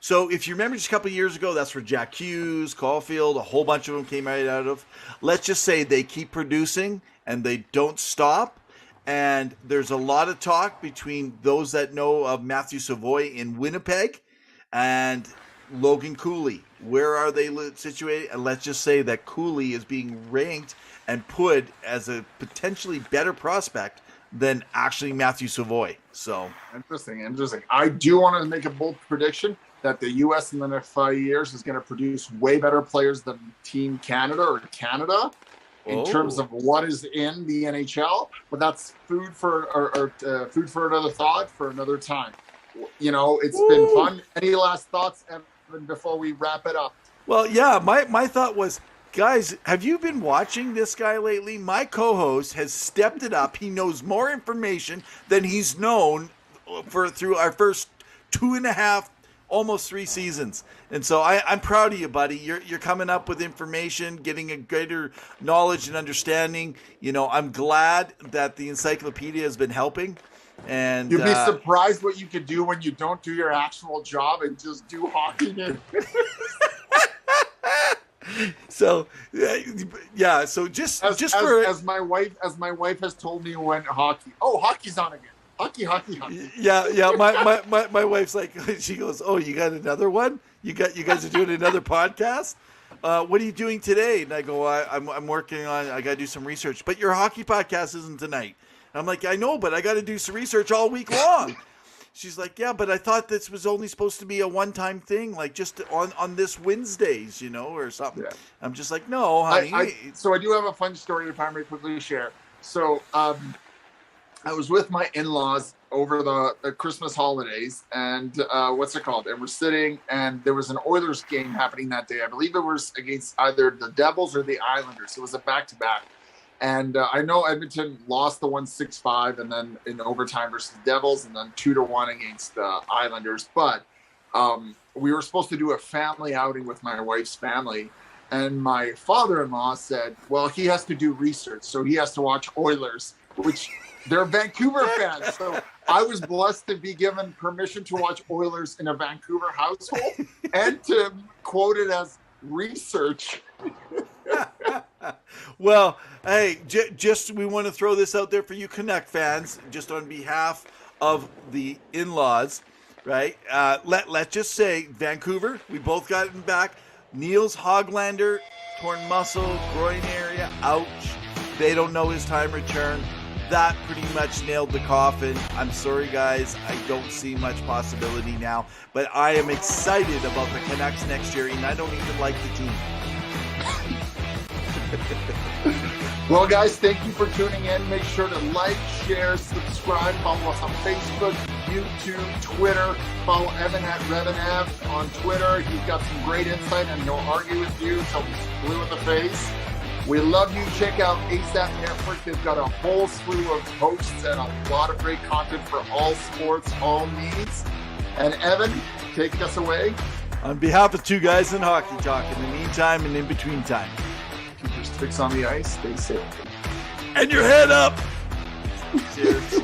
So if you remember just a couple of years ago, that's where Jack Hughes, Caulfield, a whole bunch of them came right out of. Let's just say they keep producing and they don't stop. And there's a lot of talk between those that know of Matthew Savoy in Winnipeg and Logan Cooley. Where are they situated? And let's just say that Cooley is being ranked and put as a potentially better prospect than actually Matthew Savoy. So interesting. I do want to make a bold prediction that the U.S. in the next 5 years is going to produce way better players than Team Canada or Canada in terms of what is in the NHL. But that's food for another thought for another time. It's been fun. Any last thoughts, Evan, before we wrap it up? Well, yeah, my thought was, guys, have you been watching this guy lately? My co-host has stepped it up. He knows more information than he's known through our first 2.5, almost 3 seasons. And so I'm proud of you, buddy. You're coming up with information, getting a greater knowledge and understanding. I'm glad that the encyclopedia has been helping. And you'd be surprised what you could do when you don't do your actual job and just do hockey. So as my wife has told me when hockey's on again. Hockey. Yeah. My wife's like, she goes, "Oh, you got another one? You guys are doing another podcast? What are you doing today?" And I go, "I'm working on. I got to do some research. But your hockey podcast isn't tonight." I'm like, "I know, but I got to do some research all week long." She's like, "Yeah, but I thought this was only supposed to be a one-time thing, like just on this Wednesdays, or something." Yeah. I'm just like, "No, honey." So I do have a fun story if I may quickly share. So I was with my in-laws over the Christmas holidays, and what's it called? And we're sitting, and there was an Oilers game happening that day. I believe it was against either the Devils or the Islanders. It was a back-to-back. And I know Edmonton lost the 1-6-5, and then in overtime versus the Devils, and then 2-1 against the Islanders. But we were supposed to do a family outing with my wife's family. And my father-in-law said, well, he has to do research, so he has to watch Oilers, which they're Vancouver fans. So I was blessed to be given permission to watch Oilers in a Vancouver household and to quote it as research. Well, hey, just we want to throw this out there for you Canuck fans, just on behalf of the in-laws, right? Let's just say Vancouver, we both got it back. Niels Hoglander, torn muscle, groin area, ouch. They don't know his time return. That pretty much nailed the coffin. I'm sorry, guys. I don't see much possibility now. But I am excited about the Canucks next year, and I don't even like the team. Well, guys, thank you for tuning in. Make sure to like, share, subscribe. Follow us on Facebook, YouTube, Twitter. Follow Evan at RevanEv on Twitter. He's got some great insight, and he'll argue with you until he's blue in the face. We love you. Check out ASAP Network. They've got a whole slew of hosts and a lot of great content for all sports, all needs. And Evan, take us away. On behalf of Two Guys in Hockey Talk, in the meantime and in between time, Keep your sticks on the ice. Stay safe. and your head up. Cheers.